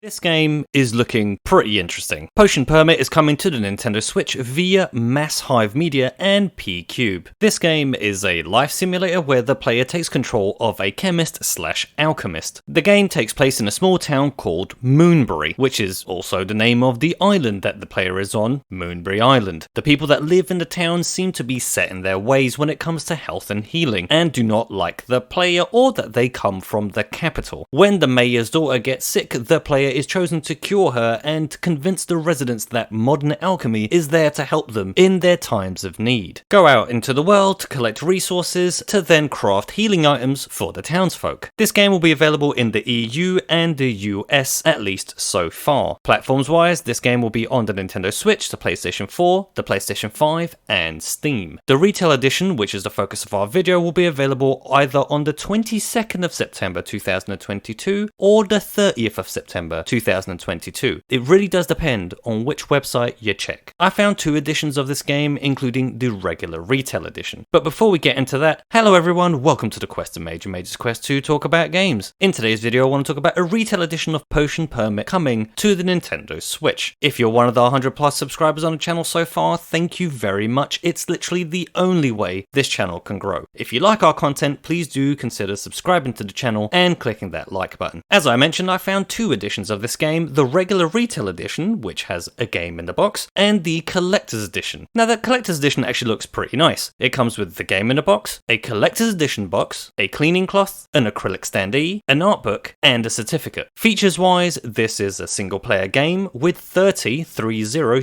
This game is looking pretty interesting. Potion Permit is coming to the Nintendo Switch via Mass Hive Media and P-Cube. This game is a life simulator where the player takes control of a chemist/alchemist. The game takes place in a small town called Moonbury, which is also the name of the island that the player is on, Moonbury Island. The people that live in the town seem to be set in their ways when it comes to health and healing, and do not like the player or that they come from the capital. When the mayor's daughter gets sick, the player is chosen to cure her and convince the residents that modern alchemy is there to help them in their times of need. Go out into the world to collect resources to then craft healing items for the townsfolk. This game will be available in the EU and the US, at least so far. Platforms wise, this game will be on the Nintendo Switch, the PlayStation 4, the PlayStation 5 and Steam. The retail edition, which is the focus of our video, will be available either on the 22nd of September 2022 or the 30th of September 2022. It really does depend on which website you check. I found two editions of this game, including the regular retail edition. But before we get into that, hello everyone, welcome to the QuesterMage and Mage's Quest to talk about games. In today's video I want to talk about a retail edition of Potion Permit coming to the Nintendo Switch. If you're one of the 100 plus subscribers on the channel so far, thank you very much. It's literally the only way this channel can grow. If you like our content, please do consider subscribing to the channel and clicking that like button. As I mentioned, I found two editions of this game, the regular retail edition, which has a game in the box, and the collector's edition. Now the collector's edition actually looks pretty nice. It comes with the game in the box, a collector's edition box, a cleaning cloth, an acrylic standee, an art book, and a certificate. Features wise, this is a single player game with 30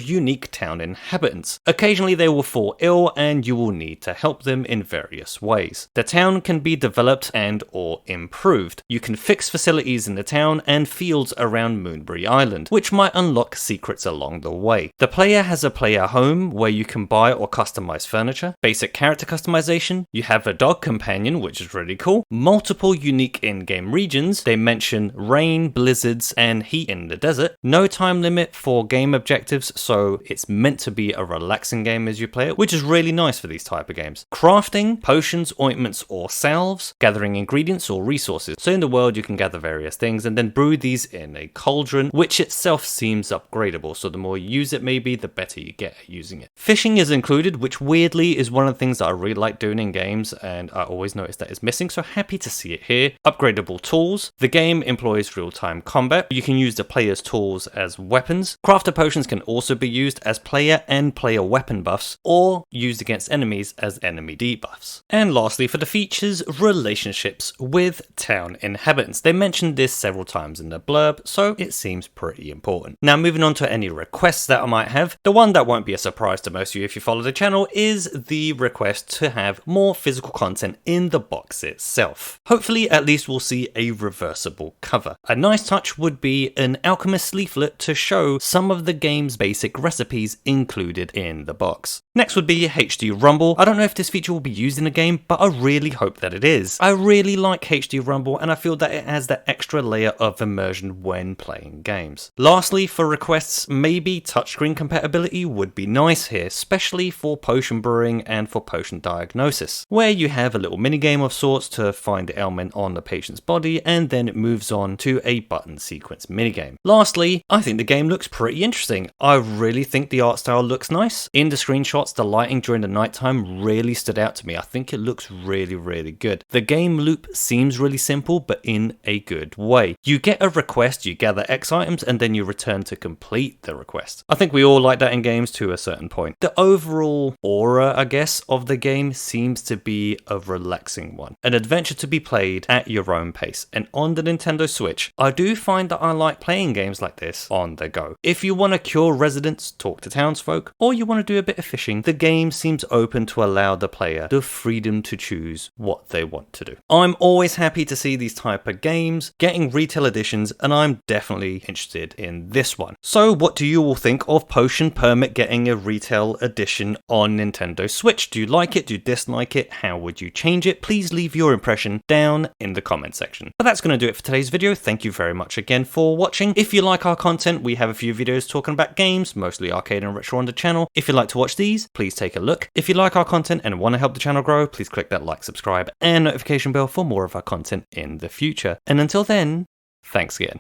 unique town inhabitants. Occasionally they will fall ill and you will need to help them in various ways. The town can be developed and or improved. You can fix facilities in the town and fields around Moonbury Island, which might unlock secrets along the way. The player has a player home where you can buy or customize furniture, basic character customization, you have a dog companion, which is really cool, multiple unique in-game regions, they mention rain, blizzards, and heat in the desert, no time limit for game objectives, so it's meant to be a relaxing game as you play it, which is really nice for these type of games. Crafting, potions, ointments, or salves, gathering ingredients or resources. So in the world you can gather various things and then brew these in a cauldron, which itself seems upgradable, so the more you use it maybe, the better you get at using it. Fishing is included, which weirdly is one of the things that I really like doing in games, and I always notice that is missing, so happy to see it here. Upgradable tools. The game employs real-time combat. You can use the player's tools as weapons. Crafter potions can also be used as player and player weapon buffs, or used against enemies as enemy debuffs. And lastly, for the features, relationships with town inhabitants. They mentioned this several times in the blurb, so it seems pretty important. Now moving on to any requests that I might have, the one that won't be a surprise to most of you if you follow the channel is the request to have more physical content in the box itself. Hopefully at least we'll see a reversible cover. A nice touch would be an alchemist leaflet to show some of the game's basic recipes included in the box. Next would be HD Rumble. I don't know if this feature will be used in the game, but I really hope that it is. I really like HD Rumble and I feel that it has that extra layer of immersion when playing games. Lastly, for requests, maybe touchscreen compatibility would be nice here, especially for potion brewing and for potion diagnosis, where you have a little minigame of sorts to find the ailment on the patient's body and then it moves on to a button sequence minigame. Lastly, I think the game looks pretty interesting. I really think the art style looks nice. In the screenshots, the lighting during the nighttime really stood out to me. I think it looks really good. The game loop seems really simple, but in a good way. You get a request, you gather X items, and then you return to complete the request. I think we all like that in games to a certain point. The overall aura, I guess, of the game seems to be a relaxing one. An adventure to be played at your own pace. And on the Nintendo Switch, I do find that I like playing games like this on the go. If you want to cure residents, talk to townsfolk, or you want to do a bit of fishing, the game seems open to allow the player the freedom to choose what they want to do. I'm always happy to see these type of games getting retail editions, and I'm definitely interested in this one. So what do you all think of Potion Permit getting a retail edition on Nintendo Switch? Do you like it? Do you dislike it? How would you change it? Please leave your impression down in the comment section. But that's going to do it for today's video. Thank you very much again for watching. If you like our content, we have a few videos talking about games, mostly arcade and retro on the channel. If you'd like to watch these, please take a look. If you like our content and want to help the channel grow, please click that like, subscribe, and notification bell for more of our content in the future. And until then, thanks again.